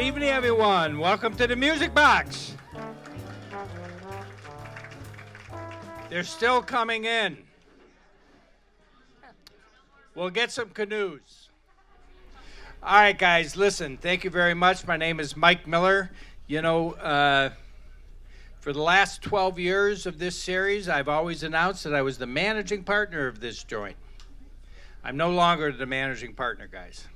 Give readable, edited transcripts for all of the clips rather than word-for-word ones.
evening, everyone. Welcome to the Music Box. They're still coming in. We'll get some canoes. All right, guys, listen, thank you very much. My name is Mike Miller. You know, for the last 12 years of this series, I've always announced that I was the managing partner of this joint. I'm no longer the managing partner, guys.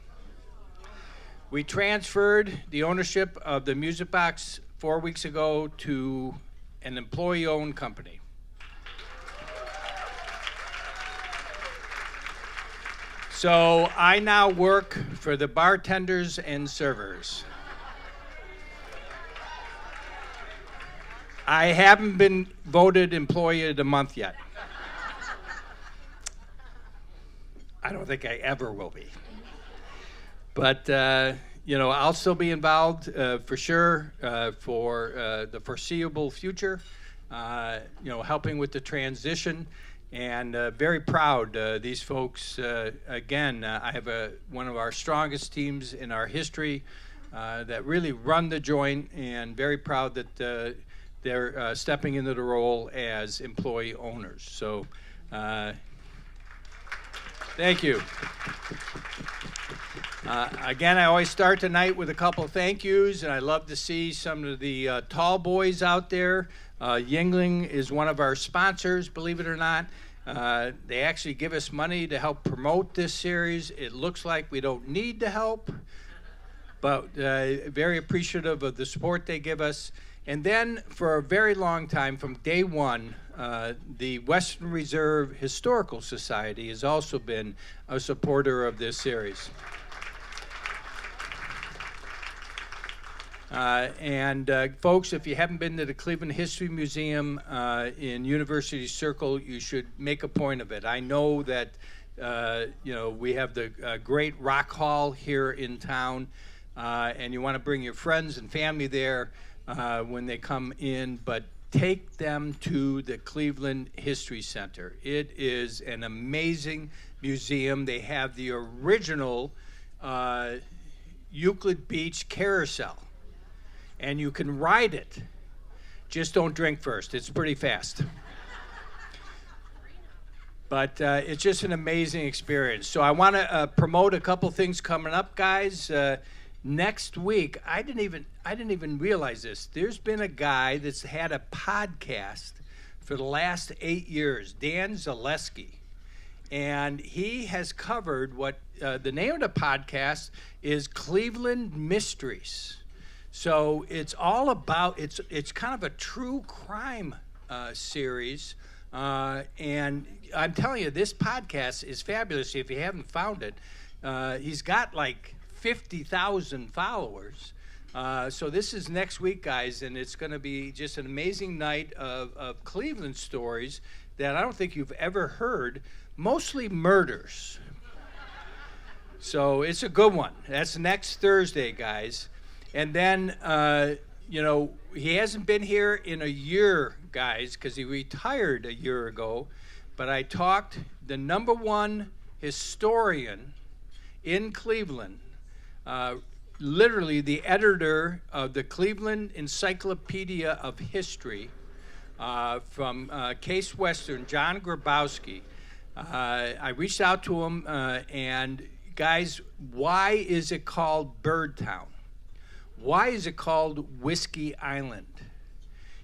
We transferred the ownership of the Music Box 4 weeks ago to an employee-owned company. So I now work for the bartenders and servers. I haven't been voted Employee of the Month yet. I don't think I ever will be. But, you know, I'll still be involved for sure for the foreseeable future, you know, helping with the transition. And very proud, these folks, again, I have one of our strongest teams in our history that really run the joint, and very proud that they're stepping into the role as employee owners. So thank you. Again, I always start tonight with a couple of thank yous, and I love to see some of the tall boys out there. Yingling is one of our sponsors, believe it or not. They actually give us money to help promote this series. It looks like we don't need the help, but very appreciative of the support they give us. And then for a very long time, from day one, the Western Reserve Historical Society has also been a supporter of this series. Folks, if you haven't been to the Cleveland History Museum in University Circle, you should make a point of it. I know that you know, we have the great Rock Hall here in town, and you want to bring your friends and family there when they come in, but take them to the Cleveland History Center. It is an amazing museum. They have the original Euclid Beach carousel, and you can ride it. Just don't drink first. It's pretty fast. But it's just an amazing experience. So I want to promote a couple things coming up, guys. Next week, I didn't even realize this. There's been a guy that's had a podcast for the last 8 years, Dan Zaleski. And he has covered what the name of the podcast is Cleveland Mysteries. So it's all about, it's kind of a true crime series. And I'm telling you, this podcast is fabulous. If you haven't found it, he's got like 50,000 followers. So this is next week, guys, and it's going to be just an amazing night of Cleveland stories that I don't think you've ever heard, mostly murders. So it's a good one. That's next Thursday, guys. And then, you know, he hasn't been here in a year, guys, because he retired a year ago. But I talked the #1 historian in Cleveland, literally the editor of the Cleveland Encyclopedia of History from Case Western, John Grabowski. I reached out to him, and guys, why is it called Birdtown? Why is it called Whiskey Island?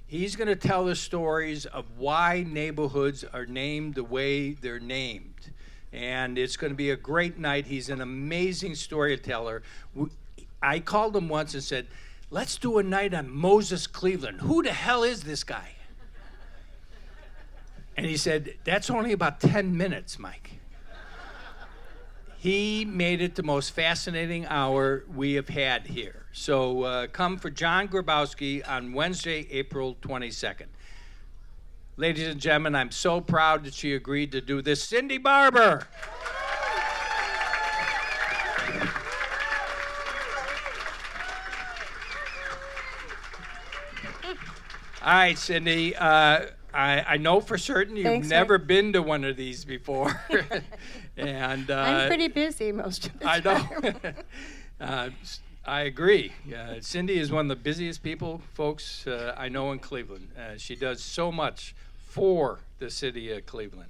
He's going to tell the stories of why neighborhoods are named the way they're named. And it's going to be a great night. He's an amazing storyteller. I called him once and said, let's do a night on Moses Cleveland. Who the hell is this guy? And he said, that's only about 10 minutes, Mike. He made it the most fascinating hour we have had here. So come for John Grabowski on Wednesday, April 22nd. Ladies and gentlemen, I'm so proud that she agreed to do this. Cindy Barber. All right, Cindy. I know for certain you've never been to one of these before. And I'm pretty busy most of the time. I know. I agree. Cindy is one of the busiest people, folks, I know in Cleveland. She does so much for the city of Cleveland.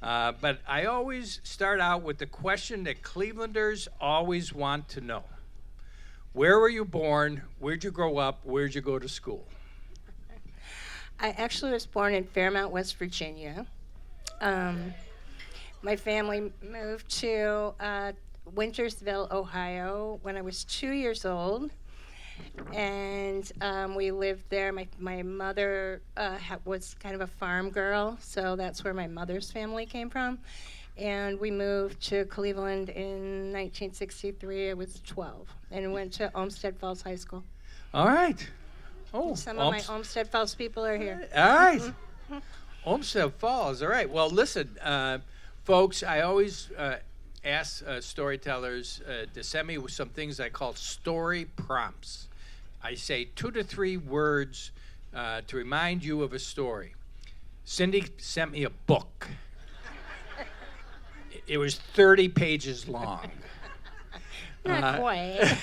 But I always start out with the question that Clevelanders always want to know. Where were you born? Where'd you grow up? Where'd you go to school? I actually was born in Fairmount, West Virginia. My family moved to Wintersville, Ohio when I was 2 years old. And we lived there. My mother was kind of a farm girl, so that's where my mother's family came from. And we moved to Cleveland in 1963. I was 12 and went to Olmsted Falls High School. All right. Oh, Some of my Olmsted Falls people are here. All right. Olmsted Falls. All right. Well, listen, folks, I always ask storytellers to send me some things I call story prompts. I say 2 to 3 words to remind you of a story. Cindy sent me a book. It was 30 pages long. Not quite.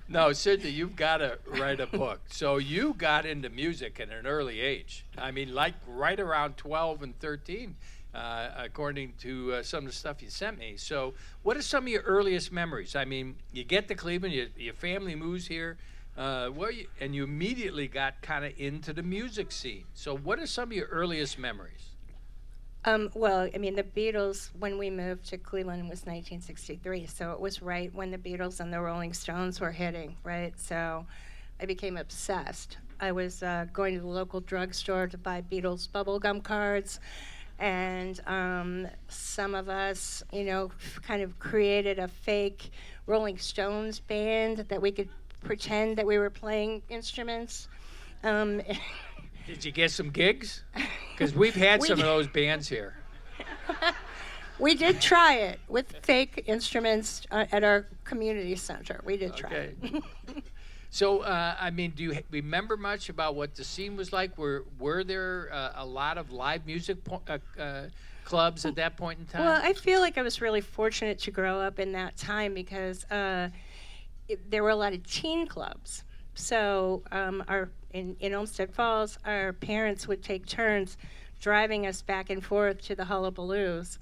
No, Cindy, you've got to write a book. So you got into music at an early age. I mean, like right around 12 and 13, according to some of the stuff you sent me. So what are some of your earliest memories? I mean, you get to Cleveland, your family moves here, and you immediately got kind of into the music scene. So what are some of your earliest memories? Well, I mean, the Beatles, when we moved to Cleveland, was 1963, so it was right when the Beatles and the Rolling Stones were hitting, right? So I became obsessed. I was going to the local drugstore to buy Beatles bubblegum cards, and some of us, kind of created a fake Rolling Stones band that we could pretend that we were playing instruments. Did you get some gigs? Because we've had some of those bands here. We did try it with fake instruments at our community center. We did try it. So, I mean, do you remember much about what the scene was like? Were there a lot of live music clubs at that point in time? Well, I feel like I was really fortunate to grow up in that time because there were a lot of teen clubs. So in Olmsted Falls, our parents would take turns driving us back and forth to the hullabaloos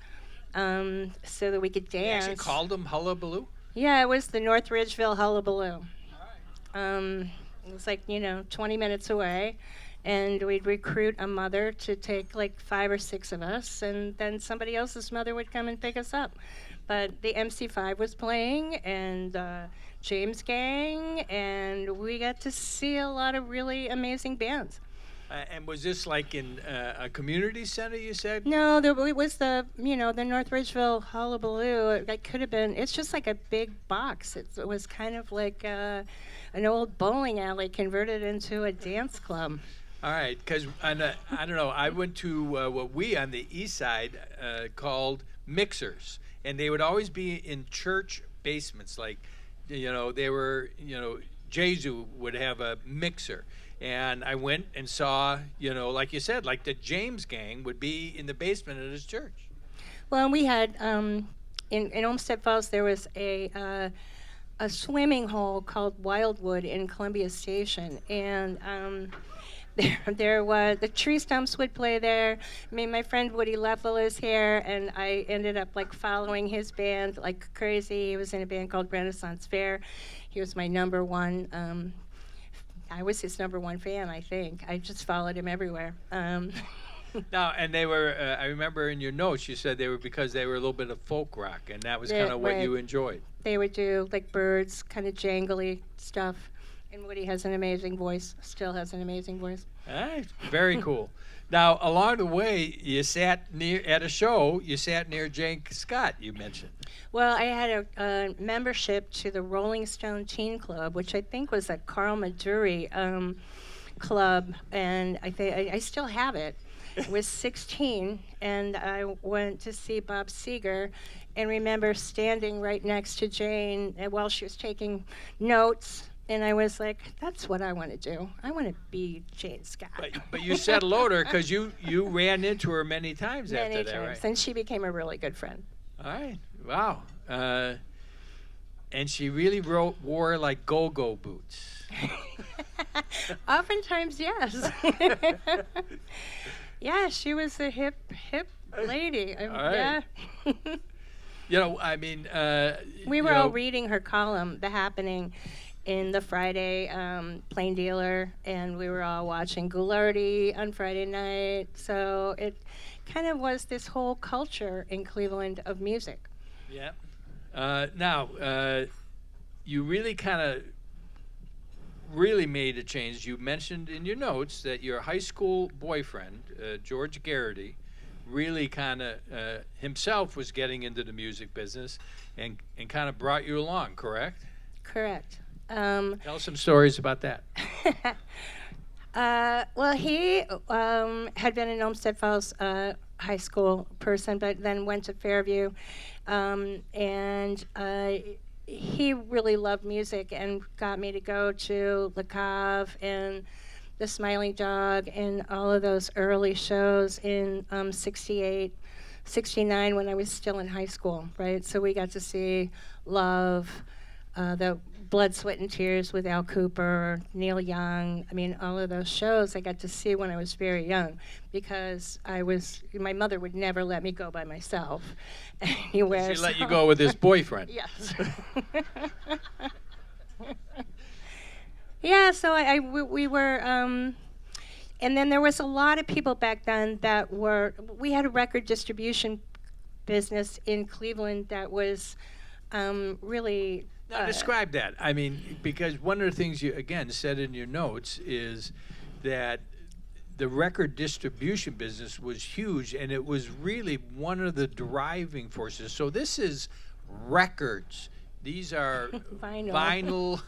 so that we could dance. You actually called them hullabaloo? Yeah, it was the North Ridgeville Hullabaloo. It was like, 20 minutes away. And we'd recruit a mother to take like 5 or 6 of us, and then somebody else's mother would come and pick us up. But the MC5 was playing, and James Gang, and we got to see a lot of really amazing bands. And was this like in a community center, you said? No, it was the North Ridgeville Hullabaloo. It could have been, it's just like a big box. It was kind of like an old bowling alley converted into a dance club. All right, because I don't know, I went to what we on the east side called mixers, and they would always be in church basements. Like, they were, Jesu would have a mixer. And I went and saw, like you said, like the James Gang would be in the basement of his church. Well, we had, in Olmsted Falls, there was a swimming hole called Wildwood in Columbia Station. And there was, the Tree Stumps would play there. I mean, my friend Woody Leffel is here, and I ended up like following his band like crazy. He was in a band called Renaissance Fair. He was my number one. I was his number one fan, I think. I just followed him everywhere. Now, and they were, I remember in your notes, you said they were because they were a little bit of folk rock, and that was kind of what you enjoyed. They would do like Birds, kind of jangly stuff. And Woody has an amazing voice, still has an amazing voice. All right, very cool. Now, along the way, you sat at a show, you sat near Jane Scott, you mentioned. Well, I had a membership to the Rolling Stone Teen Club, which I think was a Carl Maduri club, and I still have it. I was 16, and I went to see Bob Seger, and remember standing right next to Jane while she was taking notes. And I was like, that's what I want to do. I want to be Jane Scott. But you said hello to her because you ran into her many times after that, right? And she became a really good friend. All right. Wow. and she really wore like go-go boots. Oftentimes, yes. Yeah, she was a hip lady. All right. Yeah. You know, I mean, We you were all know, reading her column, The Happening, in the Friday Plain Dealer, and we were all watching Goularty on Friday night. So it kind of was this whole culture in Cleveland of music. Yeah. Now, you really kind of really made a change. You mentioned in your notes that your high school boyfriend, George Garrity, really kind of himself was getting into the music business and kind of brought you along, correct? Correct. Tell some stories about that. Well, he had been an Olmsted Falls high school person, but then went to Fairview, and he really loved music and got me to go to Le Cave and the Smiling Dog and all of those early shows in 68, 69 when I was still in high school, right? So we got to see Love, the Blood, Sweat, and Tears with Al Cooper, Neil Young. I mean, all of those shows I got to see when I was very young because my mother would never let me go by myself anywhere. She let you go with his boyfriend. Yes. Yeah, so we were, and then there was a lot of people back then we had a record distribution business in Cleveland that was really. Now, describe that. I mean, because one of the things you, again, said in your notes is that the record distribution business was huge, and it was really one of the driving forces. So this is records. These are vinyl,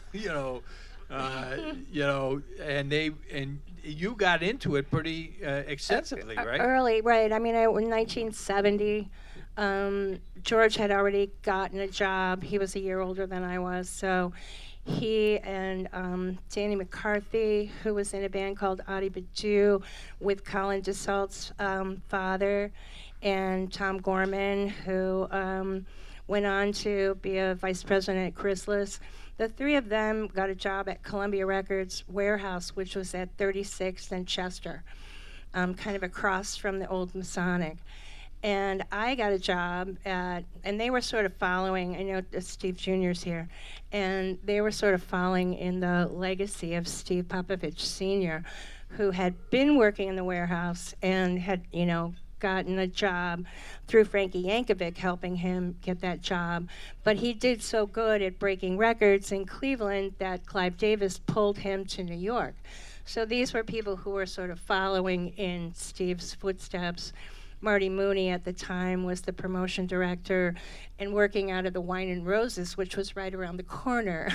and you got into it pretty extensively, right? Early, right. I mean, in 1970, George had already gotten a job. He was a year older than I was, so he and Danny McCarthy, who was in a band called Audie Badu with Colin DeSalt's father, and Tom Gorman, who went on to be a vice president at Chrysalis. The three of them got a job at Columbia Records warehouse, which was at 36th and Chester, kind of across from the old Masonic. And I got a job and they were sort of following, I know Steve Jr.'s here, and they were sort of following in the legacy of Steve Popovich Sr., who had been working in the warehouse and had, gotten a job through Frankie Yankovic helping him get that job. But he did so good at breaking records in Cleveland that Clive Davis pulled him to New York. So these were people who were sort of following in Steve's footsteps. Marty Mooney at the time was the promotion director and working out of the Wine and Roses, which was right around the corner.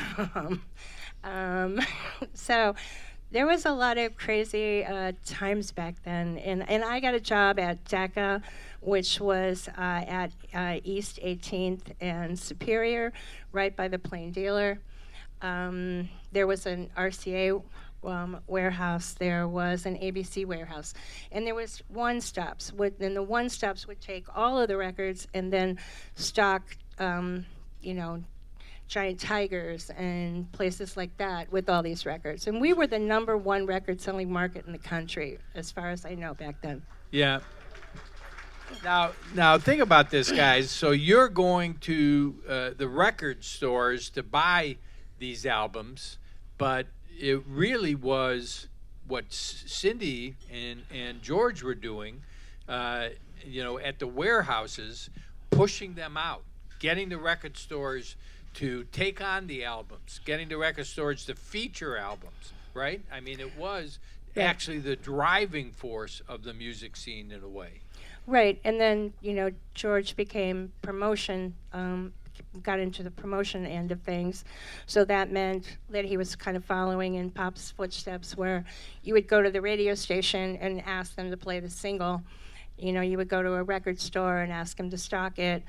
So there was a lot of crazy times back then. And I got a job at DECA, which was at East 18th and Superior, right by the Plain Dealer. There was an RCA warehouse, there was an ABC warehouse, and there was one-stops. And the one-stops would take all of the records and then stock, Giant Tigers and places like that with all these records. And we were the #1 record-selling market in the country, as far as I know back then. Yeah. Now think about this, guys. So you're going to the record stores to buy these albums, but it really was what Cindy and George were doing, at the warehouses, pushing them out, getting the record stores to take on the albums, getting the record stores to feature albums, right? I mean, it was actually the driving force of the music scene in a way. Right, and then, George became promotion, got into the promotion end of things. So that meant that he was kind of following in Pop's footsteps, where you would go to the radio station and ask them to play the single. You would go to a record store and ask them to stock it.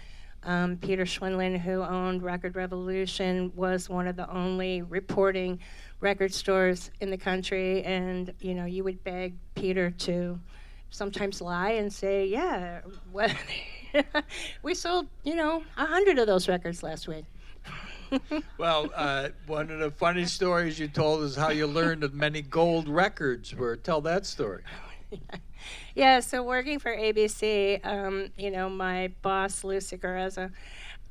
Peter Schwindlin, who owned Record Revolution, was one of the only reporting record stores in the country. And, you would beg Peter to sometimes lie and say, yeah, well, we sold, 100 of those records last week. Well, one of the funny stories you told is how you learned that many gold records were. Tell that story. Yeah, so working for ABC, my boss, Lucy Gareza,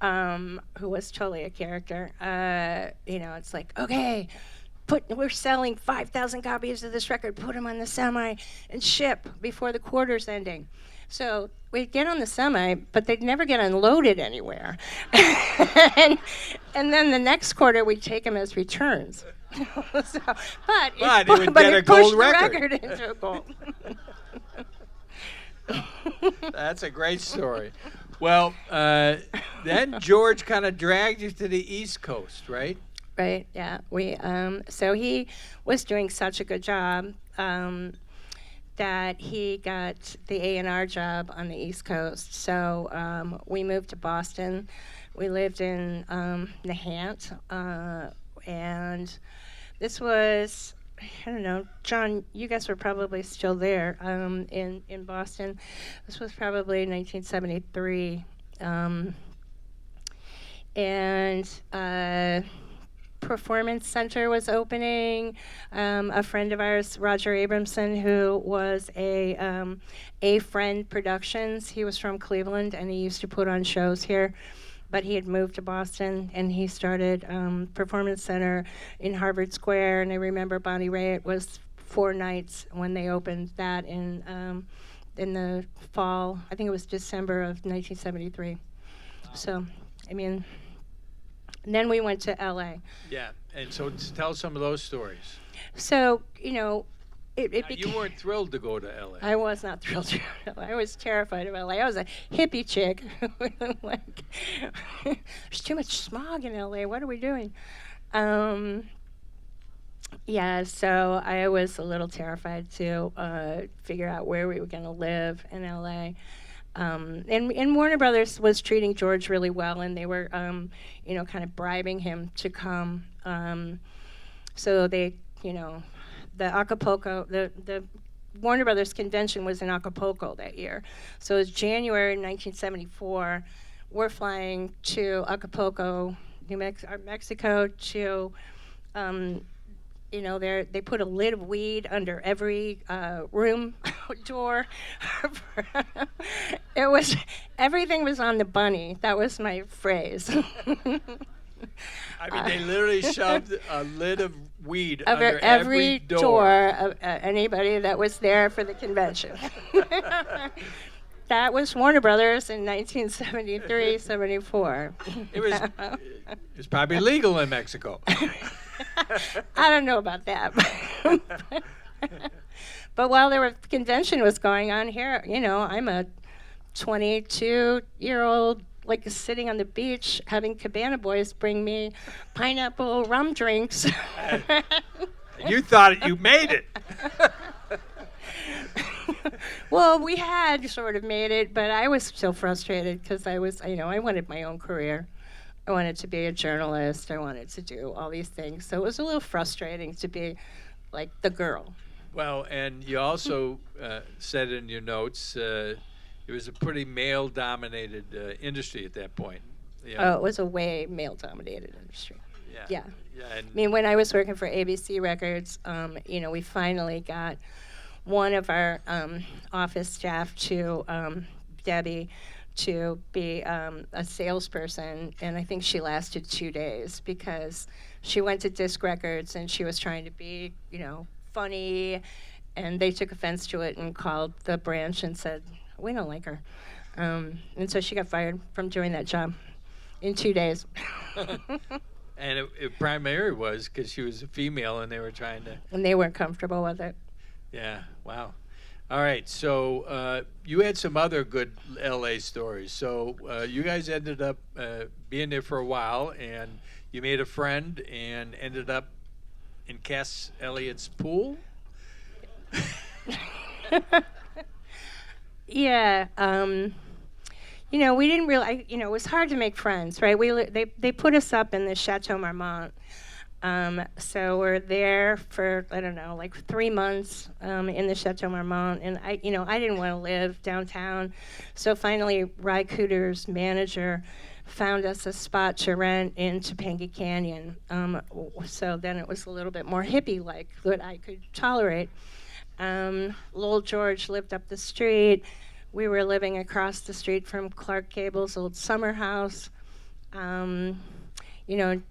who was totally a character, it's like, okay, we're selling 5,000 copies of this record, put them on the semi and ship before the quarter's ending. So we'd get on the semi, but they'd never get unloaded anywhere. and then the next quarter, we'd take them as returns. But it would but get it a gold pushed record. the record into a gold. That's a great story. Well, then George kind of dragged you to the East Coast, right? Right. Yeah. So he was doing such a good job that he got the A&R job on the East Coast. So we moved to Boston. We lived in Nahant, and this was, I don't know, John, you guys were probably still there in Boston. This was probably 1973. Performance Center was opening. A friend of ours, Roger Abramson, who was a Friend Productions. He was from Cleveland, and he used to put on shows here. But he had moved to Boston, and he started Performance Center in Harvard Square. And I remember Bonnie Raitt, it was 4 nights when they opened that in the fall. I think it was December of 1973. So, I mean... And then we went to L.A. Yeah, and so tell some of those stories. So, it Now, became... you weren't thrilled to go to L.A. I was not thrilled to go to L.A. I was terrified of L.A. I was a hippie chick. Like, there's too much smog in L.A. What are we doing? Yeah, so I was a little terrified to figure out where we were going to live in L.A. And Warner Brothers was treating George really well, and they were, kind of bribing him to come. So they, the Acapulco, the Warner Brothers convention was in Acapulco that year. So it was January 1974. We're flying to Acapulco, Mexico to, they put a lid of weed under every room door. Everything was on the bunny. That was my phrase. I mean, they literally shoved a lid of weed Over under every door. of anybody that was there for the convention. That was Warner Brothers in 1973, 74. It was probably legal in Mexico. I don't know about that. But while the convention was going on here, I'm a 22-year-old, like sitting on the beach having Cabana Boys bring me pineapple rum drinks. You thought you made it. Well, we had sort of made it, but I was still frustrated because I wanted my own career. I wanted to be a journalist. I wanted to do all these things. So it was a little frustrating to be like the girl. Well, and you also said in your notes it was a pretty male-dominated industry at that point. Oh, it was a way male-dominated industry. Yeah. And I mean, when I was working for ABC Records, we finally got one of our office staff to, Debbie, to be a salesperson, and I think she lasted 2 days because she went to Disc Records and she was trying to be, funny, and they took offense to it and called the branch and said, we don't like her. And so she got fired from doing that job in 2 days. And it primarily was because she was a female and they were trying to... And they weren't comfortable with it. Yeah, wow. All right, so you had some other good L.A. stories. So you guys ended up being there for a while, and you made a friend and ended up in Cass Elliott's pool? Yeah. We didn't really, it was hard to make friends, right? They put us up in the Chateau Marmont. So we're there for, I don't know, like 3 months in the Chateau Marmont. And I didn't want to live downtown. So finally, Ry Cooder's manager found us a spot to rent in Topanga Canyon. So then it was a little bit more hippie-like that I could tolerate. Lowell George lived up the street. We were living across the street from Clark Gable's old summer house. You know,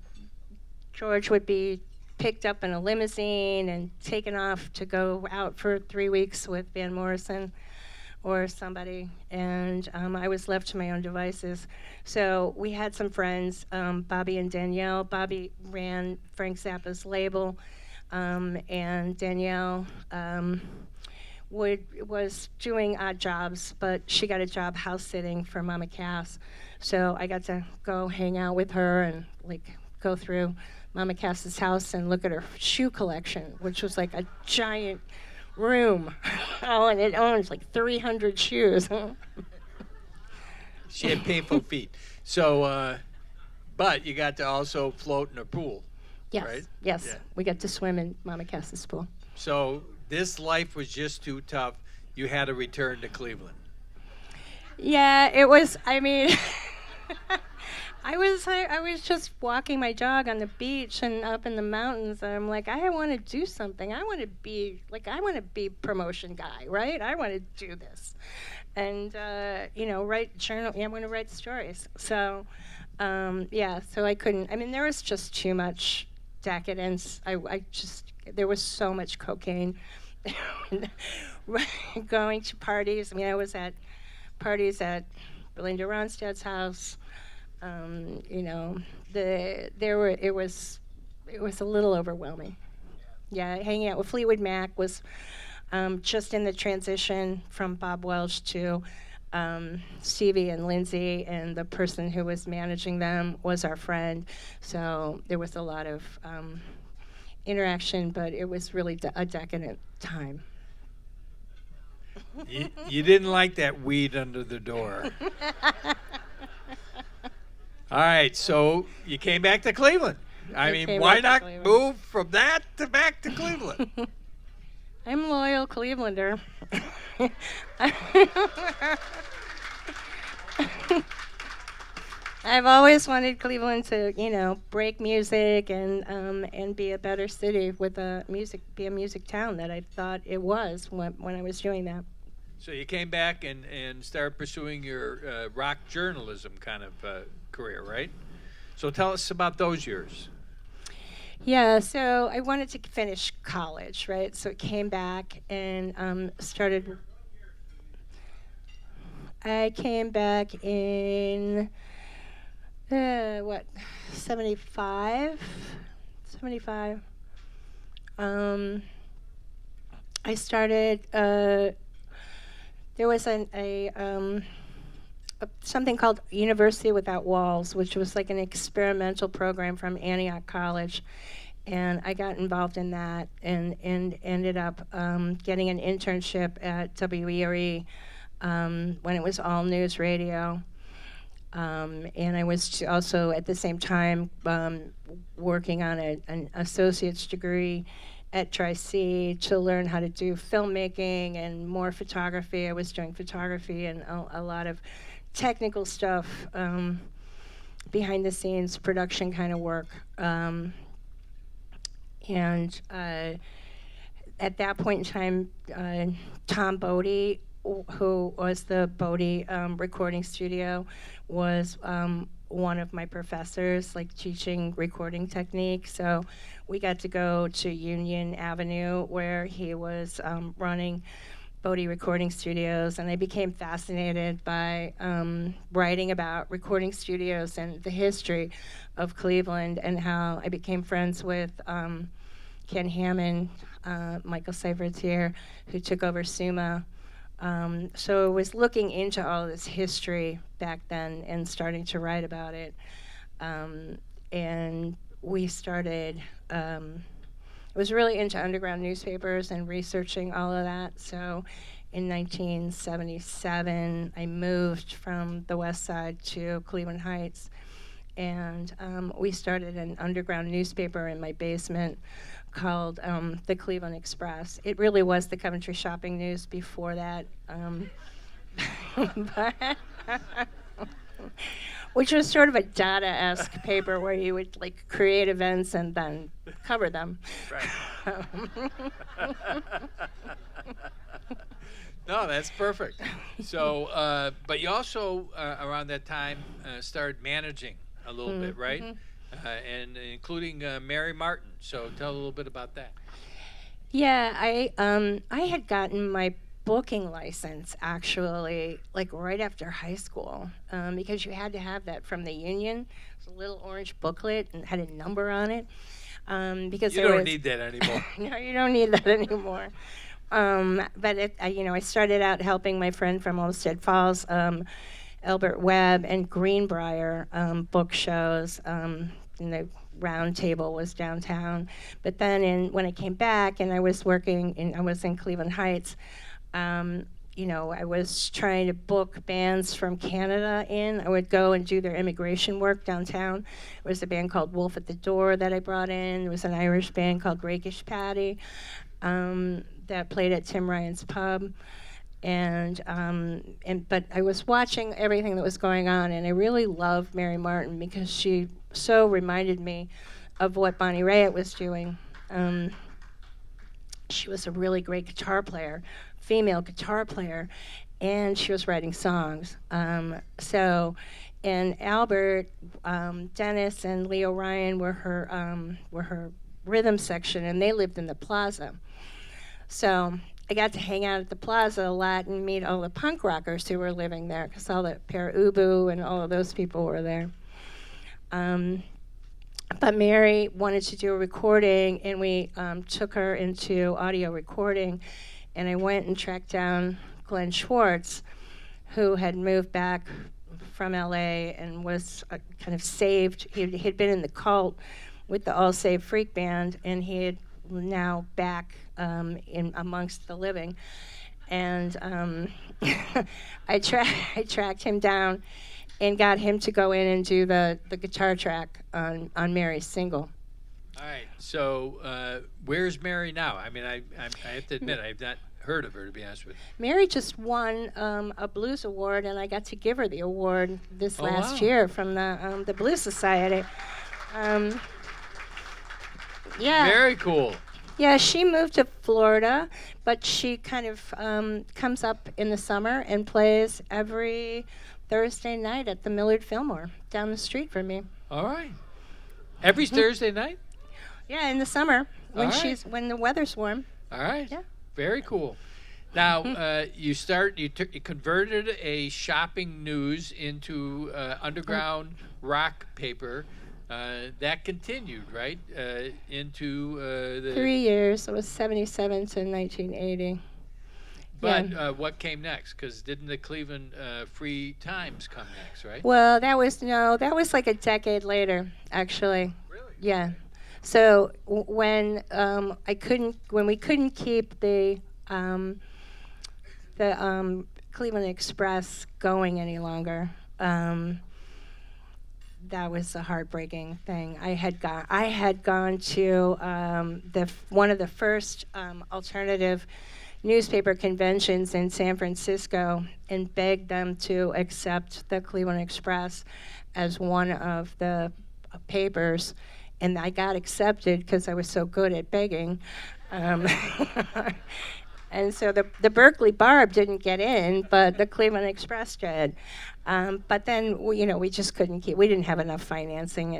George would be picked up in a limousine and taken off to go out for 3 weeks with Van Morrison or somebody, and I was left to my own devices. So we had some friends, Bobby and Danielle. Bobby ran Frank Zappa's label, and Danielle was doing odd jobs, but she got a job house sitting for Mama Cass. So I got to go hang out with her and go through Mama Cass's house and look at her shoe collection, which was like a giant room. And it owns like 300 shoes. She had painful feet. So, but you got to also float in a pool, Yes, right? yes. Yeah. We got to swim in Mama Cass's pool. So this life was just too tough. You had to return to Cleveland. Yeah, it was, I mean, I was just walking my dog on the beach and up in the mountains, and I'm like, I want to do something. I want to be promotion guy, right? I want to do this, and write journal. I want to write stories. So, so I couldn't. I mean, there was just too much decadence. There was so much cocaine. Going to parties. I mean, I was at parties at Belinda Ronstadt's house. It was a little overwhelming. Yeah, hanging out with Fleetwood Mac was just in the transition from Bob Welch to Stevie and Lindsay, and the person who was managing them was our friend. So there was a lot of interaction, but it was really a decadent time. You didn't like that weed under the door. All right, so you came back to Cleveland. I mean, why not move from that to back to Cleveland? I'm a loyal Clevelander. I've always wanted Cleveland to, break music and be a better city with be a music town that I thought it was when I was doing that. So you came back and started pursuing your rock journalism kind of career, right? So tell us about those years. Yeah, so I wanted to finish college, right? So I came back and started. I came back in 75. I started. There was something called University Without Walls, which was like an experimental program from Antioch College, and I got involved in that and ended up getting an internship at WERE when it was all news radio. And I was also at the same time working on an associate's degree at Tri-C to learn how to do filmmaking and more photography. I was doing photography and a lot of technical stuff, behind the scenes production kind of work. And at that point in time, Tom Bodie, who was the Bodie recording studio, was one of my professors, teaching recording technique. So we got to go to Union Avenue where he was running Bodie Recording Studios, and I became fascinated by writing about recording studios and the history of Cleveland, and how I became friends with Ken Hammond, Michael Seifertier, who took over SUMA. So I was looking into all this history back then and starting to write about it. And we started, I was really into underground newspapers and researching all of that. So in 1977, I moved from the West Side to Cleveland Heights. And we started an underground newspaper in my basement called the Cleveland Express. It really was the Coventry Shopping News which was sort of a Dada-esque paper where you would like create events and then cover them. Right. No, that's perfect. So, but you also around that time started managing a little bit, right? And including Mary Martin. So tell a little bit about that. Yeah, I had gotten my booking license actually like right after high school, because you had to have that from the union. It was a little orange booklet and had a number on it. Because You there don't was, need that anymore. no, you don't need that anymore. But I started out helping my friend from Olmsted Falls, Albert Webb, and Greenbrier book shows. And the round table was downtown. But then when I came back and I was I was in Cleveland Heights, I was trying to book bands from Canada in. I would go and do their immigration work downtown. There was a band called Wolf at the Door that I brought in. There was an Irish band called Rakish Patty that played at Tim Ryan's Pub. But I was watching everything that was going on, and I really loved Mary Martin because she so reminded me of what Bonnie Raitt was doing. She was a really great guitar player, female guitar player, and she was writing songs. And Albert, Dennis, and Leo Ryan were her rhythm section, and they lived in the plaza. So I got to hang out at the plaza a lot and meet all the punk rockers who were living there, because all the Pere Ubu and all of those people were there. But Mary wanted to do a recording, and we took her into audio recording, and I went and tracked down Glenn Schwartz, who had moved back from LA and was kind of saved. He'd been in the Cult with the All Saved Freak Band, and he had now back in amongst the living. And I tracked him down and got him to go in and do the guitar track on Mary's single. All right. So where's Mary now? I mean, I have to admit, I've not heard of her, to be honest with you. Mary just won a blues award, and I got to give her the award this last wow. year from the Blues Society. Yeah. Very cool. Yeah, she moved to Florida, but she kind of comes up in the summer and plays every Thursday night at the Millard Fillmore down the street from me. All right. Every Thursday night? Yeah, in the summer when All right. when the weather's warm. All right. Yeah. Very cool. Now, you converted a shopping news into underground rock paper. That continued, right, into the... 3 years. It was 77 to 1980. But Yeah. what came next? Because didn't the Cleveland Free Times come next, right? Well, that was like a decade later, actually. Really? Yeah. So when we couldn't keep the Cleveland Express going any longer, that was a heartbreaking thing. I had gone to one of the first alternative newspaper conventions in San Francisco and begged them to accept the Cleveland Express as one of the papers, and I got accepted because I was so good at begging. And so the Berkeley Barb didn't get in, but the Cleveland Express did. But then, we just couldn't we didn't have enough financing,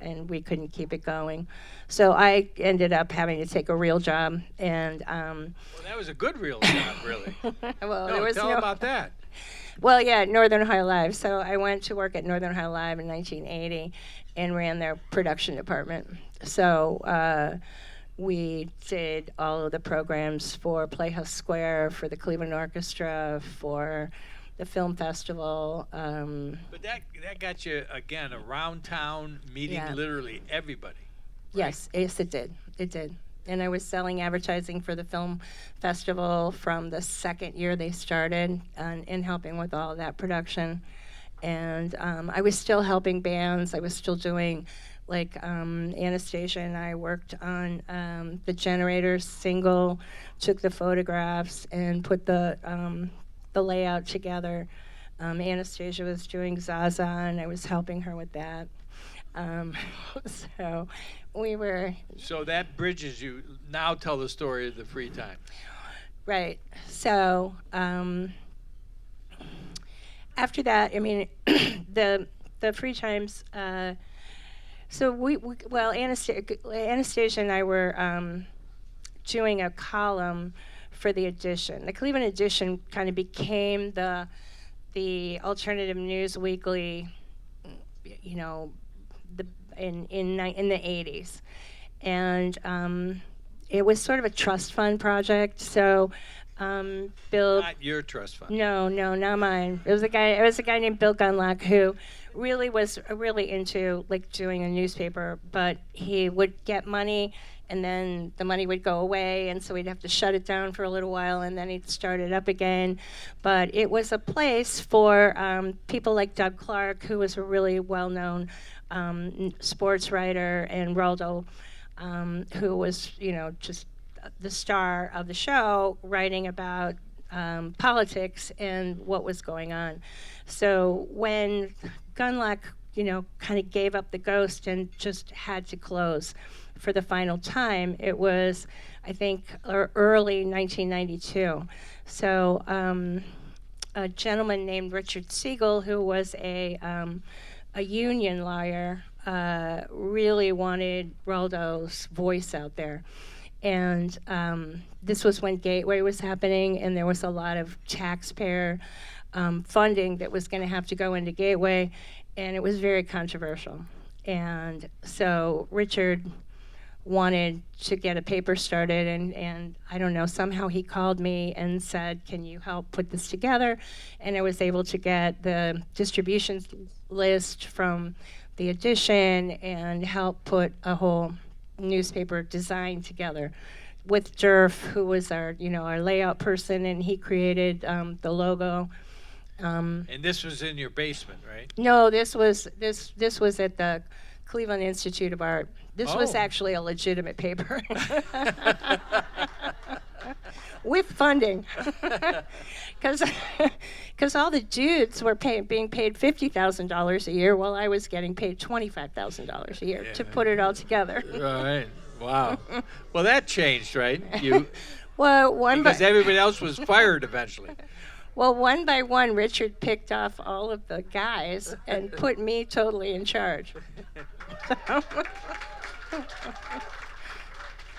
and we couldn't keep it going. So I ended up having to take a real job. And Well, that was a good real job, really. well, No, there was tell about that. Well, yeah, Northern Ohio Live. So I went to work at Northern Ohio Live in 1980 and ran their production department. So we did all of the programs for Playhouse Square, for the Cleveland Orchestra, for the film festival. But that got you, again, around town, meeting Yeah. literally everybody. Yes, it did. It did. And I was selling advertising for the film festival from the second year they started, and helping with all of that production. And I was still helping bands. I was still doing, like, Anastasia and I worked on the Generators single, took the photographs, and put the layout together. Anastasia was doing Zaza, and I was helping her with that. Um, so we were So that bridges you. Now tell the story of the free time. right. So after that, I mean, the free times. So well, Anastasia and I were doing a column for the Edition. The Cleveland Edition kind of became the alternative news weekly, you know, in the 80s, and it was sort of a trust fund project. So Bill, Not your trust fund. no, not mine. It was a guy named Bill Gunlock who really was really into like doing a newspaper, but he would get money and then the money would go away, and so we'd have to shut it down for a little while, and then he'd start it up again. But it was a place for people like Doug Clark, who was a really well-known sports writer, and Roldo, who was, just the star of the show, writing about politics and what was going on. So when Gunlock, kind of gave up the ghost and just had to close for the final time, it was, I think, early 1992. So a gentleman named Richard Siegel, who was a union lawyer, really wanted Roldo's voice out there. And this was when Gateway was happening, and there was a lot of taxpayer funding that was going to have to go into Gateway, and it was very controversial. And so Richard wanted to get a paper started, and I don't know, somehow he called me and said, can you help put this together? And I was able to get the distribution list from the Edition and help put a whole newspaper design together with Durf, who was our layout person, and he created the logo. And this was in your basement, right? No, this was at the Cleveland Institute of Art. This was actually a legitimate paper. With funding. Because all the dudes were being paid $50,000 a year, while I was getting paid $25,000 a year to put it all together. Right. Wow. Well, that changed, right? Well, because everybody else was fired eventually. Well, one by one, Richard picked off all of the guys and put me totally in charge.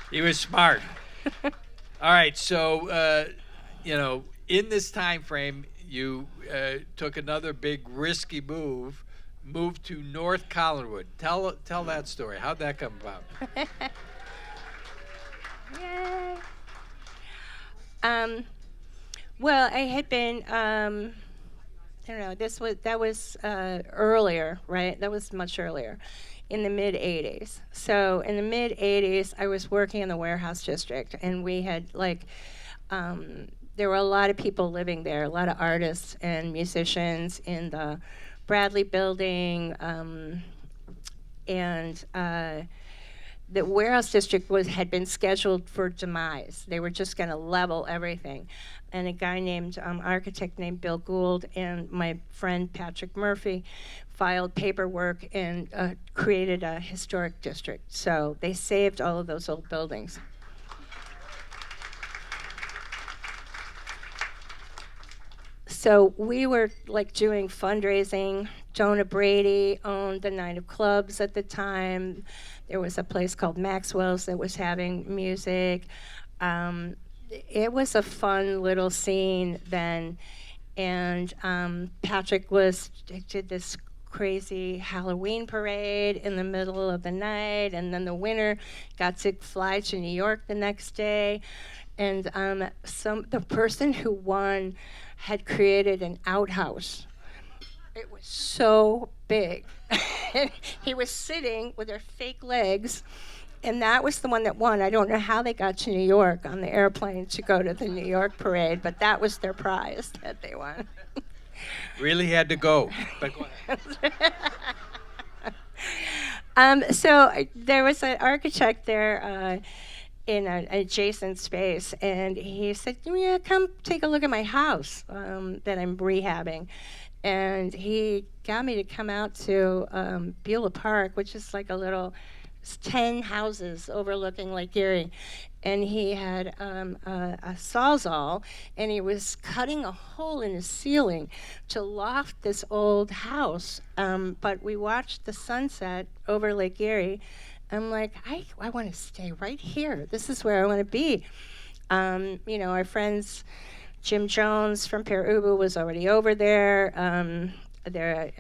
He was smart. All right, so in this time frame, you took another big risky moved to North Collinwood. Tell that story. How'd that come about? Yay. Well, I had been, I don't know, that was earlier, right? That was much earlier, in the mid-'80s. So in the mid-'80s, I was working in the warehouse district, and we had, there were a lot of people living there, a lot of artists and musicians in the Bradley building, and the warehouse district had been scheduled for demise. They were just going to level everything. And a guy named, architect named Bill Gould, and my friend Patrick Murphy filed paperwork and created a historic district. So they saved all of those old buildings. So we were doing fundraising. Jonah Brady owned the Night of Clubs at the time. There was a place called Maxwell's that was having music. It was a fun little scene then, and Patrick did this crazy Halloween parade in the middle of the night, and then the winner got to fly to New York the next day, and the person who won had created an outhouse. It was so big. He was sitting with their fake legs, and that was the one that won. I don't know how they got to New York on the airplane to go to the New York parade, but that was their prize that they won. Really had to go. But go ahead. So there was an architect there in an adjacent space, and he said, yeah, come take a look at my house that I'm rehabbing. and he got me to come out to Beulah Park, which is like a little 10 houses overlooking Lake Erie. And he had a sawzall, and he was cutting a hole in the ceiling to loft this old house. But we watched the sunset over Lake Erie. I'm like, I want to stay right here. This is where I want to be. Our friends, Jim Jones from Per Ubu was already over there. There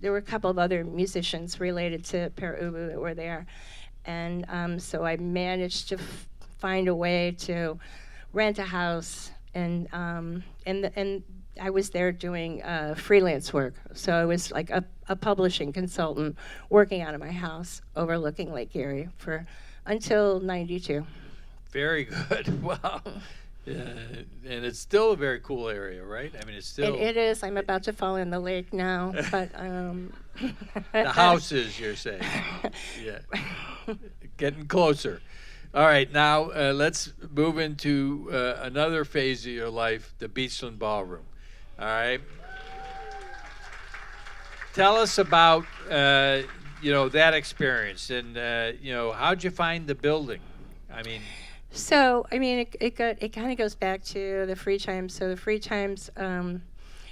were a couple of other musicians related to Per Ubu that were there. And so I managed to find a way to rent a house, and I was there doing freelance work. So I was like a publishing consultant working out of my house overlooking Lake Erie until '92. Very good. Wow. And it's still a very cool area, right? I mean, it's still... It is. I'm about to fall in the lake now, but... The houses, you're saying. Yeah. Getting closer. All right, now let's move into another phase of your life, the Beachland Ballroom. All right? Tell us about, that experience, and, how'd you find the building? I mean... So, it kind of goes back to the Free Chimes. So the Free Chimes,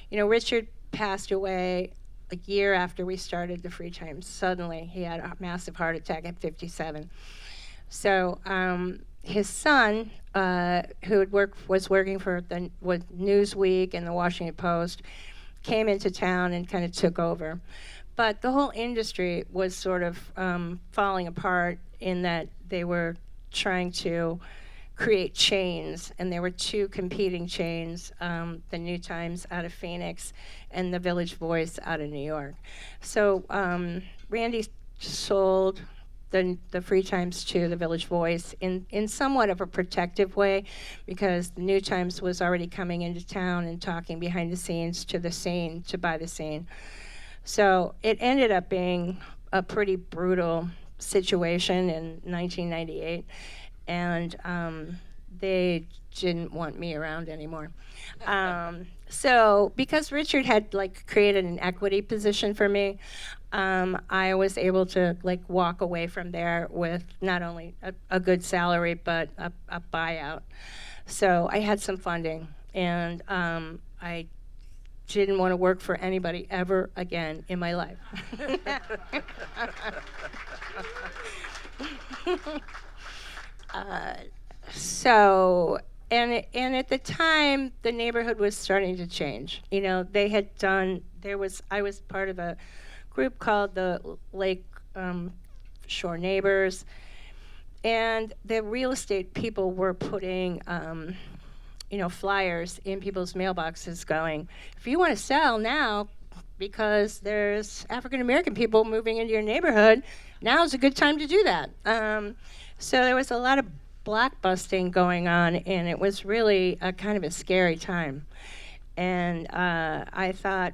Richard passed away a year after we started the Free Chimes. Suddenly, he had a massive heart attack at 57. So his son, who was working for Newsweek and the Washington Post, came into town and kind of took over. But the whole industry was sort of falling apart in that they were trying to create chains, and there were two competing chains, the New Times out of Phoenix and the Village Voice out of New York. So Randy sold the Free Times to the Village Voice in somewhat of a protective way, because the New Times was already coming into town and talking behind the scenes to the scene to buy the scene. So it ended up being a pretty brutal situation in 1998, and they didn't want me around anymore. So because Richard had created an equity position for me, I was able to walk away from there with not only a good salary but a buyout. So I had some funding, and I didn't want to work for anybody ever again in my life. And at the time, the neighborhood was starting to change. They had I was part of a group called the Lake Shore Neighbors, and the real estate people were putting flyers in people's mailboxes going, if you want to sell now, because there's African American people moving into your neighborhood, now's a good time to do that. So there was a lot of blockbusting going on, and it was really a kind of a scary time. And I thought,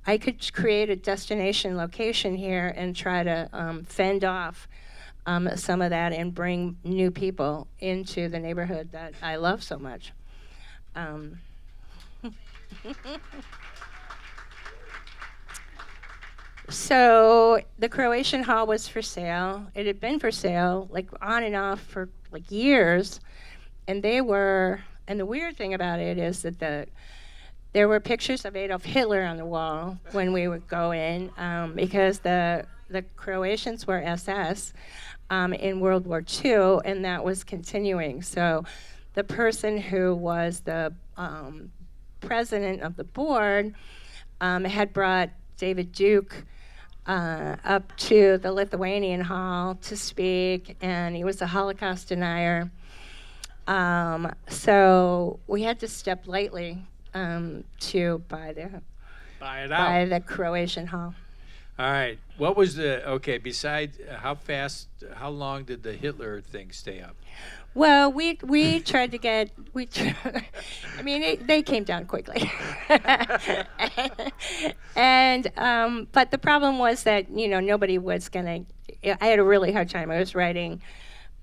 I could create a destination location here and try to fend off some of that and bring new people into the neighborhood that I love so much. So the Croatian Hall was for sale. It had been for sale, on and off for years, and the weird thing about it is that there were pictures of Adolf Hitler on the wall when we would go in, because the Croatians were SS in World War II, and that was continuing. So the person who was the president of the board had brought David Duke up to the Lithuanian Hall to speak, and he was a Holocaust denier. So we had to step lightly to buy the Croatian Hall. All right. What was besides how long did the Hitler thing stay up? Well, we tried to get, they came down quickly. But the problem was that, nobody was going to, I had a really hard time. I was writing,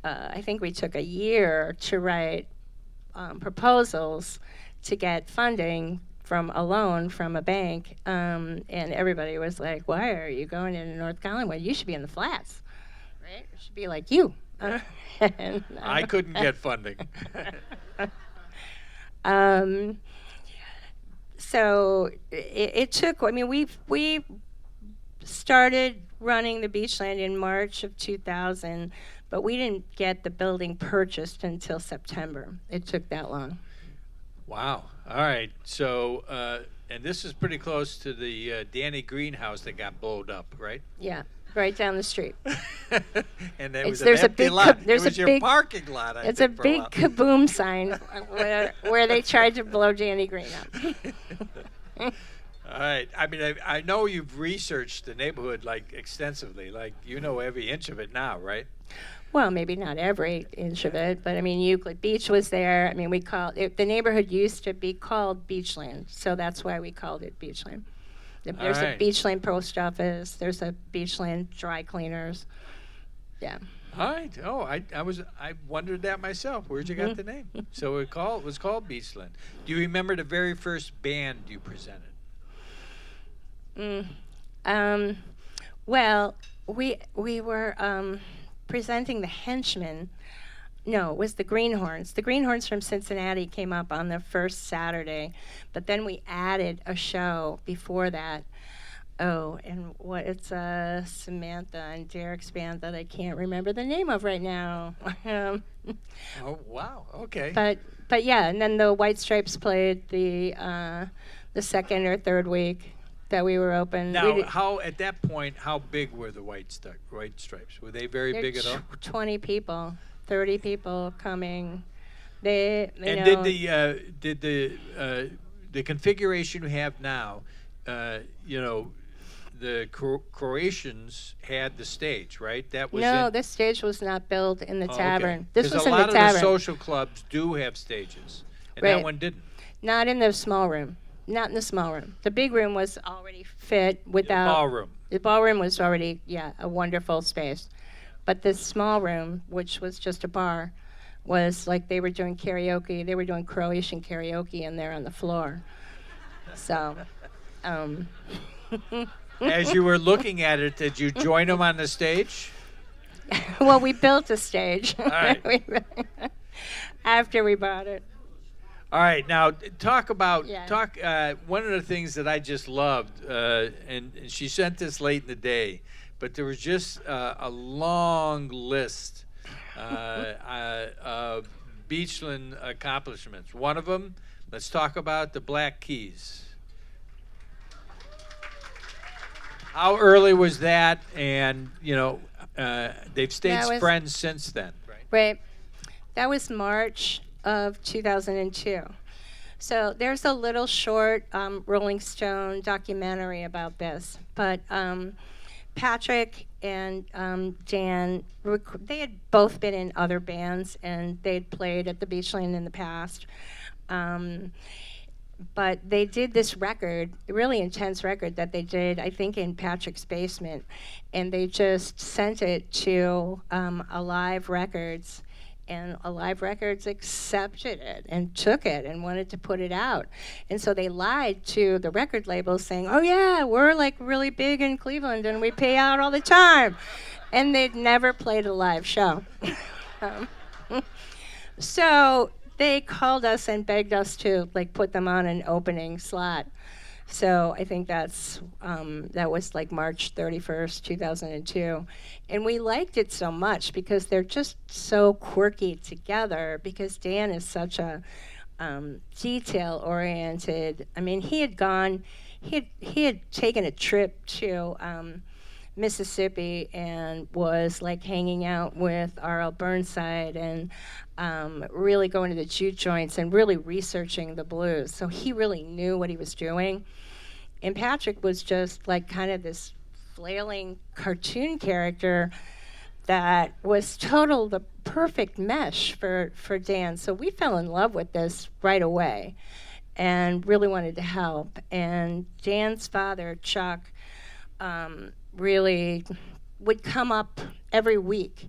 I think we took a year to write proposals to get funding from a loan from a bank, and everybody was like, "Why are you going into North Collingwood? You should be in the flats, right? It should be like you." And, I couldn't get funding. um, so it took. I mean, we started running the Beachland in March of 2000, but we didn't get the building purchased until September. It took that long. Wow. All right. So, and this is pretty close to the Danny greenhouse that got blowed up, right? Yeah, right down the street. And there was There's an a empty big lot. there's it was a your big parking lot. I It's a think, for big while. kaboom sign where they tried to blow Danny Green up. All right. I mean, I know you've researched the neighborhood like extensively. Like you know every inch of it now, right? Well, maybe not every inch of it, but I mean, Euclid Beach was there. I mean, we called it, the neighborhood used to be called Beachland, so that's why we called it Beachland. There's a right. Beachland post office. There's a Beachland dry cleaners. Yeah. All right. Oh, I wondered that myself. Where'd you get the name? So it was called Beachland. Do you remember the very first band you presented? Well, we were presenting the Henchmen. No, it was the Greenhorns. The Greenhorns from Cincinnati came up on the first Saturday, but then we added a show before that. Oh, and it's Samantha and Derek's band that I can't remember the name of right now. Oh, wow. Okay. But yeah, and then the White Stripes played the second or third week that we were open. Now, at that point, how big were the White Stripes? Were they very big at all? 20 people, 30 people coming. Did the configuration you have now, the Croatians had the stage, right? That was No, it? this stage was not built in the Oh, tavern. okay. This 'Cause was a in lot the of tavern. the social clubs do have stages, and Right. that one didn't. Not in the small room. Not in the small room. The big room was already fit without. Ballroom. The ballroom was already, a wonderful space. But the small room, which was just a bar, was like they were doing karaoke. They were doing Croatian karaoke in there on the floor. So, As you were looking at it, did you join them on the stage? well, we built a stage. All right. After we bought it. All right, now talk about Yeah. one of the things that I just loved, and she sent this late in the day, but there was just a long list of Beachland accomplishments. One of them, let's talk about the Black Keys. How early was that? And they've stayed That was- friends since then, right? Right. That was March of 2002. So there's a little short Rolling Stone documentary about this. But Patrick and Dan, they had both been in other bands, and they'd played at the Beachland in the past. But they did this record, a really intense record that they did, I think, in Patrick's basement. And they just sent it to Alive Records. And Alive Records accepted it and took it and wanted to put it out. And so they lied to the record labels saying, oh yeah, we're like really big in Cleveland and we pay out all the time. And they'd never played a live show. So they called us and begged us to like put them on an opening slot. So I think that was like March 31st, 2002. And we liked it so much because they're just so quirky together, because Dan is such a detail-oriented. I mean, he had taken a trip to Mississippi and was like hanging out with R.L. Burnside and really going to the juke joints and really researching the blues. So he really knew what he was doing. And Patrick was just like kind of this flailing cartoon character that was the perfect mesh for Dan. So we fell in love with this right away and really wanted to help. And Dan's father, Chuck, really would come up every week,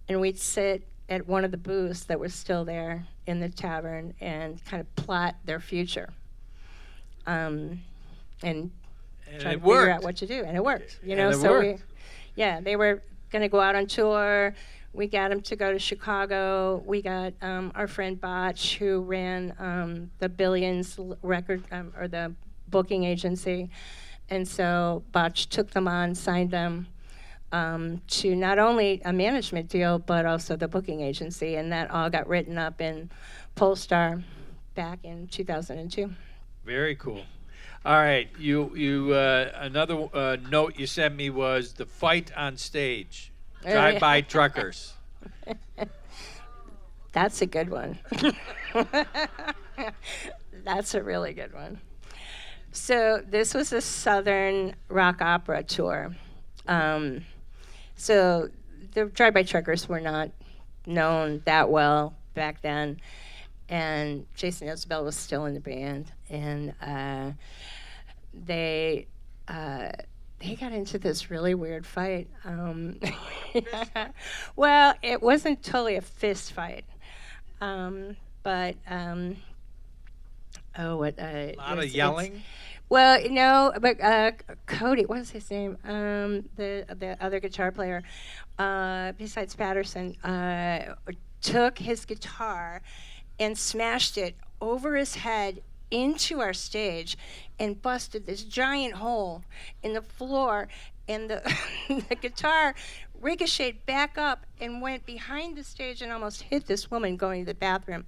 and we'd sit at one of the booths that was still there in the tavern and kind of plot their future. and And try to it figure worked. out what to do, and it worked. You And know, it so worked. they were going to go out on tour. We got them to go to Chicago. We got our friend Botch, who ran the Billions record or the booking agency, and so Botch took them on, signed them to not only a management deal but also the booking agency, and that all got written up in Polestar back in 2002. Very cool. All right, you another note you sent me was the fight on stage, drive-by truckers. That's a good one. That's a really good one. So this was a Southern rock opera tour. So the drive-by truckers were not known that well back then, and Jason Isbell was still in the band, and they got into this really weird fight. Well, it wasn't totally a fist fight, but what? A lot of yelling. Well, no, but Cody, what was his name? The other guitar player, besides Patterson, took his guitar and smashed it over his head into our stage and busted this giant hole in the floor, and the the guitar ricocheted back up and went behind the stage and almost hit this woman going to the bathroom.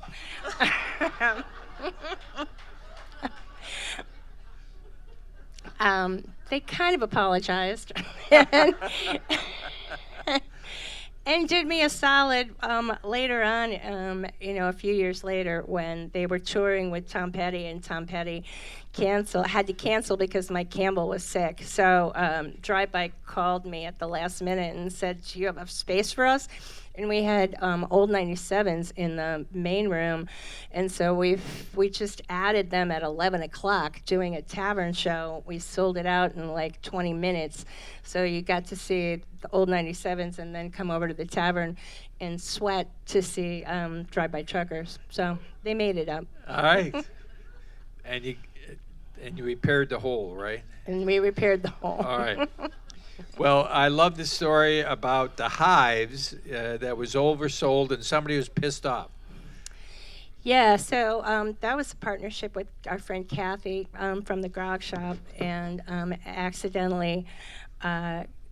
They kind of apologized and did me a solid later on, a few years later when they were touring with Tom Petty, and Tom Petty had to cancel because Mike Campbell was sick. So Drive-By called me at the last minute and said, "Do you have enough space for us?" And we had old 97s in the main room, and so we just added them at 11 o'clock doing a tavern show. We sold it out in like 20 minutes, so you got to see the old 97s and then come over to the tavern and sweat to see Drive-By Truckers. So they made it up. All right. And you repaired the hole, right? And we repaired the hole. All right. Well, I love the story about the hives that was oversold and somebody was pissed off. Yeah, so that was a partnership with our friend Kathy from the Grog Shop, and accidentally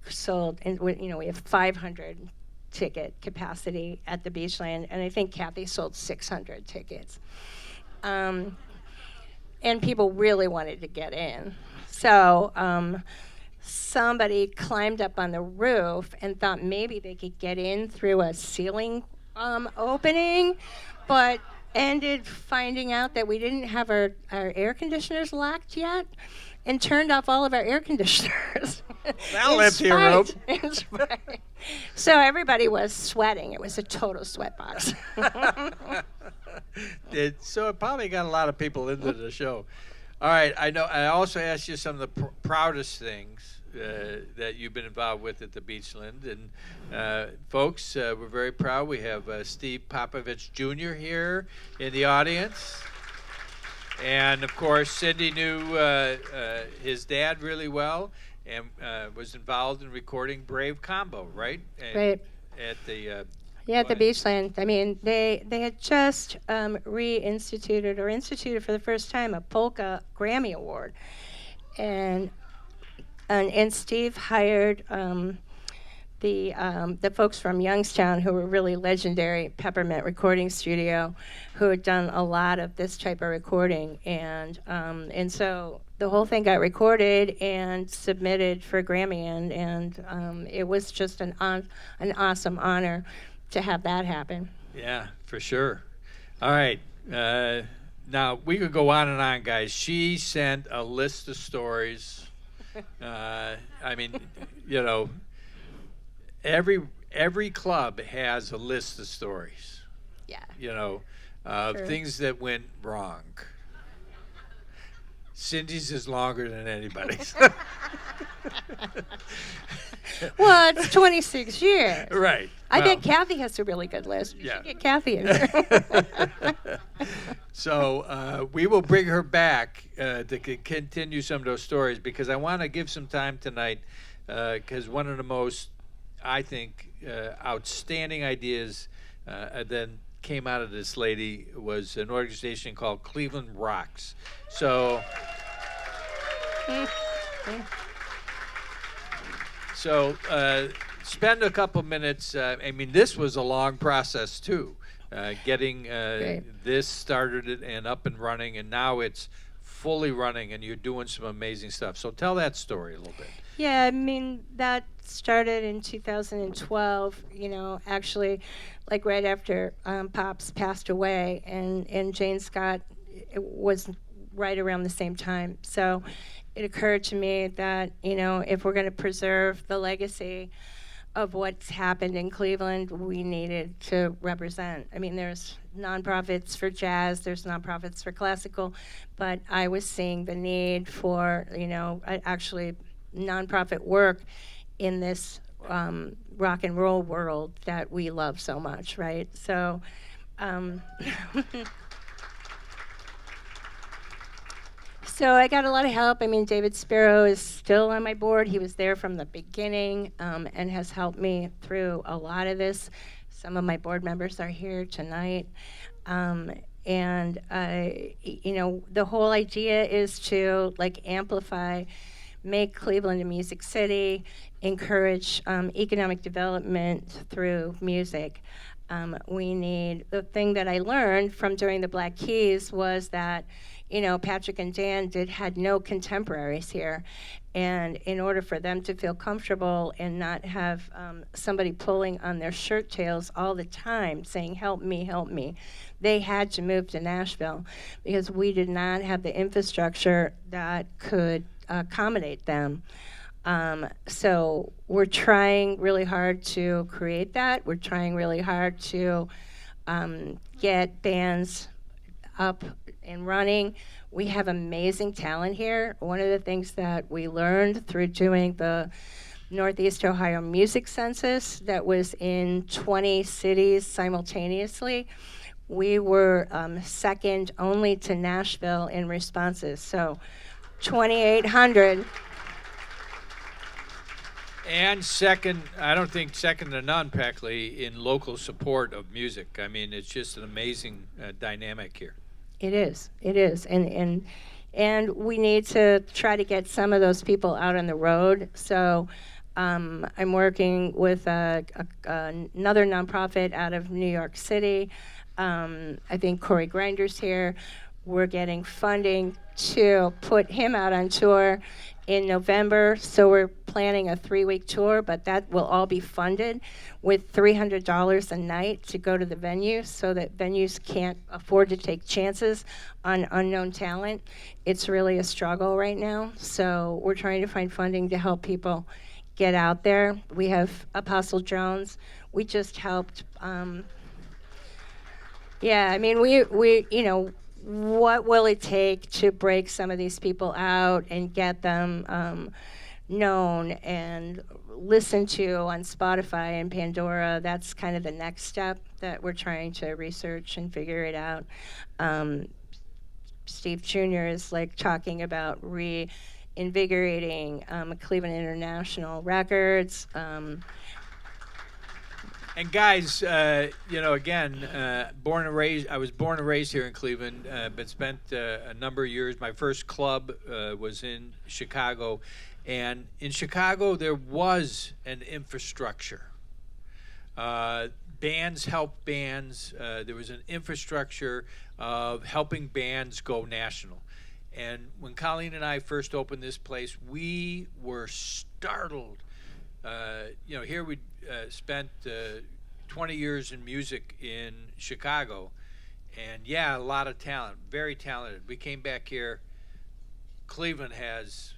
sold. And we have 500 ticket capacity at the Beachland, and I think Kathy sold 600 tickets. And people really wanted to get in, so somebody climbed up on the roof and thought maybe they could get in through a ceiling opening, but ended finding out that we didn't have our air conditioners locked yet and turned off all of our air conditioners. That'll empty a room. So everybody was sweating. It was a total sweat box. So it probably got a lot of people into the show. All right, I know. I also asked you some of the proudest things that you've been involved with at the Beachland, and folks, we're very proud. We have Steve Popovich Jr. here in the audience, and of course, Cindy knew his dad really well, and was involved in recording Brave Combo, right? Right. At the at the Beachland. I mean, they had just instituted for the first time a polka Grammy Award, and Steve hired the folks from Youngstown, who were really legendary, Peppermint Recording Studio, who had done a lot of this type of recording, and so the whole thing got recorded and submitted for Grammy, and it was just an awesome honor to have that happen. Yeah, for sure. All right. Now, we could go on and on, guys. She sent a list of stories. I mean, every club has a list of stories. Yeah. Of Sure. things that went wrong. Cindy's is longer than anybody's. Well, it's 26 years. Right. I Well, bet Kathy has a really good list. You Yeah. should get Kathy in here. So we will bring her back to continue some of those stories, because I want to give some time tonight, because one of the most, I think, outstanding ideas then came out of this lady was an organization called Cleveland Rocks. So. So spend a couple minutes. I mean, this was a long process too, getting this started and up and running, and now it's fully running, and you're doing some amazing stuff. So tell that story a little bit. Yeah, I mean, that started in 2012, actually, like right after Pops passed away, and Jane Scott was right around the same time. So it occurred to me that, if we're going to preserve the legacy of what's happened in Cleveland, we needed to represent. I mean, there's nonprofits for jazz, there's nonprofits for classical, but I was seeing the need for, actually nonprofit work in this rock and roll world that we love so much, right? So, So I got a lot of help. I mean, David Spiro is still on my board. He was there from the beginning and has helped me through a lot of this. Some of my board members are here tonight. The whole idea is to amplify, make Cleveland a music city, encourage economic development through music. The thing that I learned from during the Black Keys was that Patrick and Dan had no contemporaries here. And in order for them to feel comfortable and not have somebody pulling on their shirt tails all the time saying, help me, they had to move to Nashville because we did not have the infrastructure that could accommodate them. So we're trying really hard to create that. We're trying really hard to get bands up and running. We have amazing talent here. One of the things that we learned through doing the Northeast Ohio Music Census that was in 20 cities simultaneously, we were second only to Nashville in responses. So 2,800. And second, I don't think second to none, Peckley, in local support of music. I mean, it's just an amazing dynamic here. It is, and we need to try to get some of those people out on the road. So I'm working with another nonprofit out of New York City. I think Corey Grinder's here. We're getting funding to put him out on tour in November, so we're planning a 3-week tour, but that will all be funded with $300 a night to go to the venue so that venues can't afford to take chances on unknown talent. It's really a struggle right now, so we're trying to find funding to help people get out there. We have Apostle Jones. We just helped, what will it take to break some of these people out and get them known and listened to on Spotify and Pandora? That's kind of the next step that we're trying to research and figure it out. Steve Jr. is talking about reinvigorating Cleveland International Records. And guys, again, born and raised. I was born and raised here in Cleveland, but spent a number of years. My first club was in Chicago, and in Chicago there was an infrastructure. Bands help bands. There was an infrastructure of helping bands go national. And when Colleen and I first opened this place, we were startled. Here we spent 20 years in music in Chicago, and a lot of talent, very talented. We came back here. Cleveland has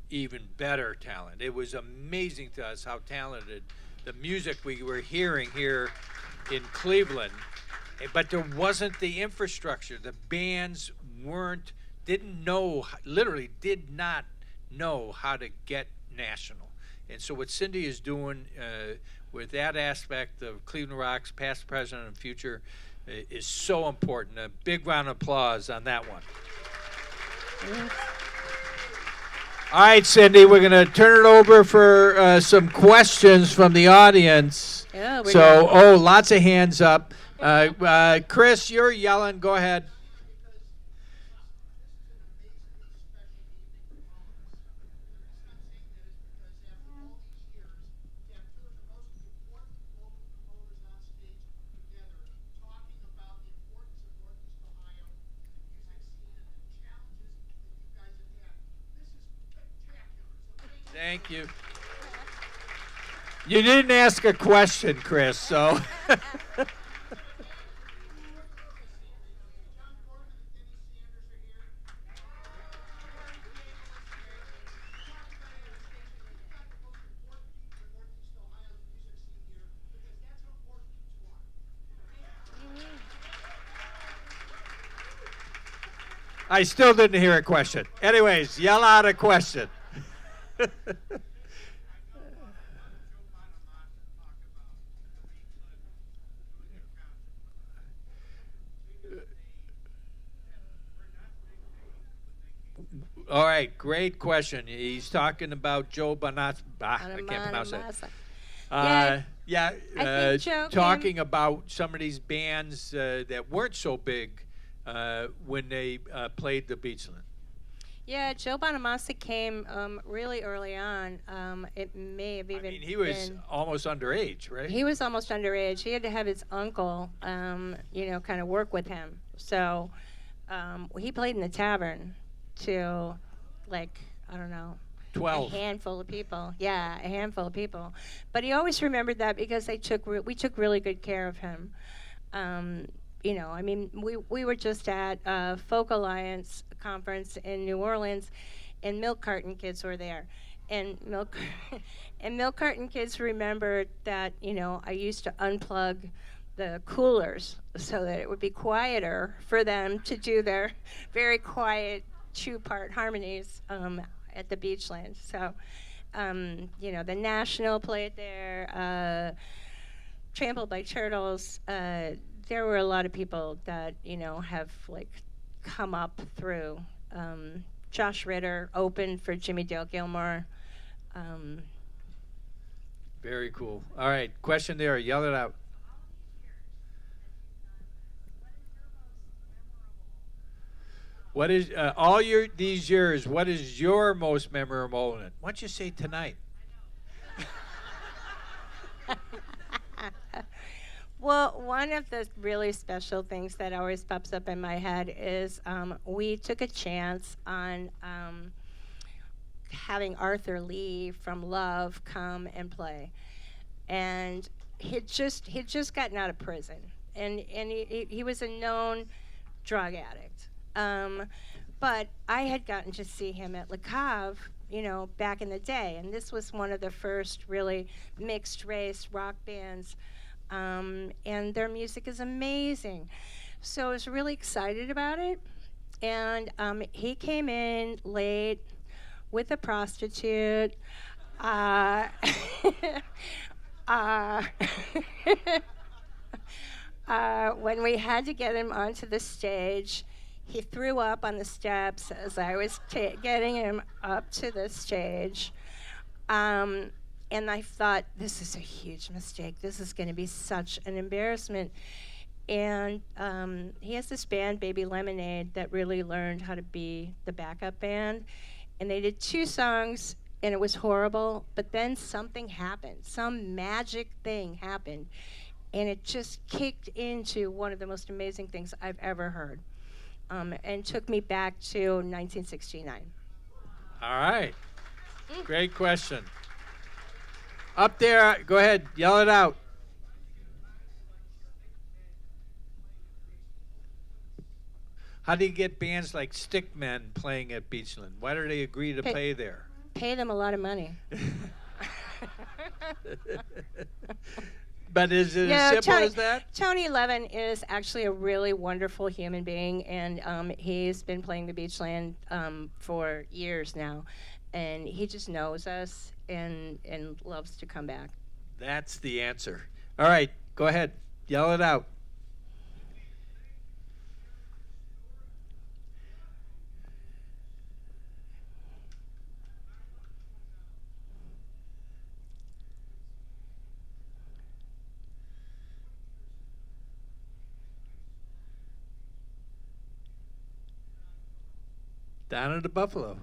even better talent. It was amazing to us how talented the music we were hearing here in Cleveland, but there wasn't the infrastructure. The bands weren't didn't know, literally did not know how to get national. And so what Cindy is doing with that aspect of Cleveland Rocks, past, present, and future, is so important. A big round of applause on that one. All right, Cindy, we're going to turn it over for some questions from the audience. Yeah, Lots of hands up. Chris, you're yelling. Go ahead. Thank you. You didn't ask a question, Chris, so. I still didn't hear a question. Anyways, yell out a question. All right, great question. He's talking about Joe Bonazza. I can't pronounce that. Talking about some of these bands that weren't so big when they played the Beachland. Yeah, Joe Bonamassa came really early on. It may have even he was almost underage, right? He was almost underage. He had to have his uncle, kind of work with him. So he played in the tavern to, 12. A handful of people. Yeah, a handful of people. But he always remembered that because we took really good care of him. We were just at a Folk Alliance conference in New Orleans, and Milk Carton kids were there. And Milk Carton kids remembered that, I used to unplug the coolers so that it would be quieter for them to do their very quiet two-part harmonies at the Beachland. So, the National played there, Trampled by Turtles. There were a lot of people that, have come up through. Josh Ritter opened for Jimmy Dale Gilmore. Very cool. All right, question there. Yell it out. What is these years? What is your most memorable moment? Why don't you say tonight? Well, one of the really special things that always pops up in my head is we took a chance on having Arthur Lee from Love come and play, and he'd just gotten out of prison, and he was a known drug addict. But I had gotten to see him at Le Cave, back in the day, and this was one of the first really mixed race rock bands. And their music is amazing. So I was really excited about it. And he came in late with a prostitute. When we had to get him onto the stage, he threw up on the steps as I was getting him up to the stage. And I thought, this is a huge mistake. This is going to be such an embarrassment. And he has this band, Baby Lemonade, that really learned how to be the backup band. And they did 2 songs, and it was horrible. But then something happened. Some magic thing happened. And it just kicked into one of the most amazing things I've ever heard. And took me back to 1969. All right. Great question. Up there, go ahead, yell it out. How do you get bands like Stickmen playing at Beachland? Why do they agree to play there? Pay them a lot of money. But is it No, as simple Tony, as that? Tony Levin is actually a really wonderful human being, and he's been playing the Beachland for years now, and he just knows us and loves to come back. That's the answer. All right, go ahead. Yell it out. Down at the Buffalo.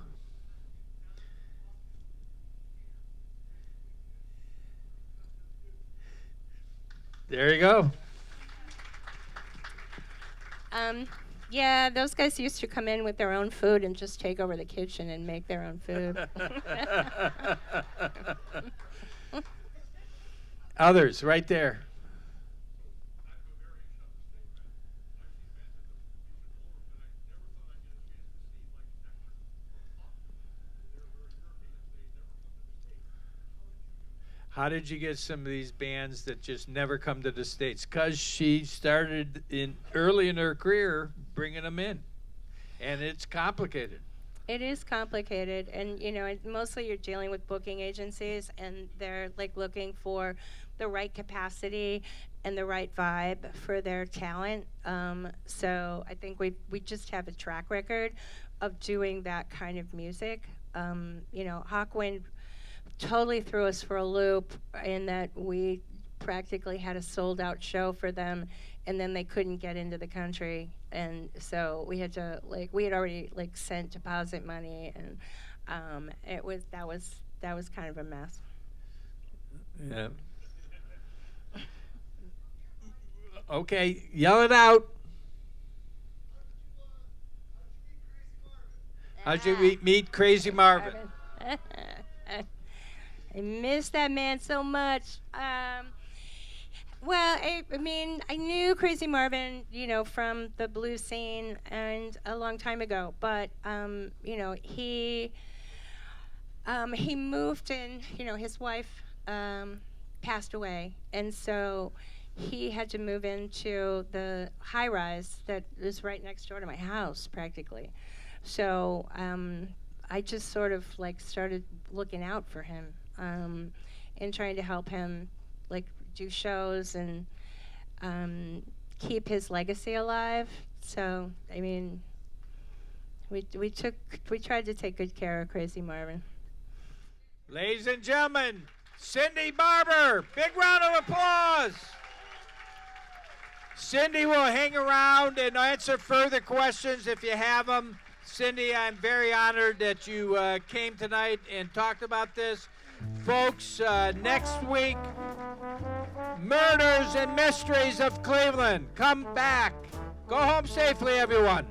There you go. Yeah, those guys used to come in with their own food and just take over the kitchen and make their own food. Others, right there. How did you get some of these bands that just never come to the States? Because she started early in her career bringing them in, and it's complicated. It is complicated, and mostly you're dealing with booking agencies, and they're like looking for the right capacity and the right vibe for their talent. So I think we just have a track record of doing that kind of music. Hawkwind totally threw us for a loop in that we practically had a sold out show for them, and then they couldn't get into the country, and so we had to we had already sent deposit money, and that was kind of a mess. Yeah. Okay, yell it out. How'd you meet Crazy Marvin? I miss that man so much. Well, I mean, I knew Crazy Marvin, from the blues scene and a long time ago. But he moved in. His wife passed away, and so he had to move into the high rise that is right next door to my house, practically. So I just sort of started looking out for him. And trying to help him do shows and keep his legacy alive. So I mean, we tried to take good care of Crazy Marvin. Ladies and gentlemen, Cindy Barber, big round of applause. Cindy will hang around and answer further questions if you have them. Cindy, I'm very honored that you came tonight and talked about this. Folks, next week, Murders and Mysteries of Cleveland. Come back. Go home safely, everyone.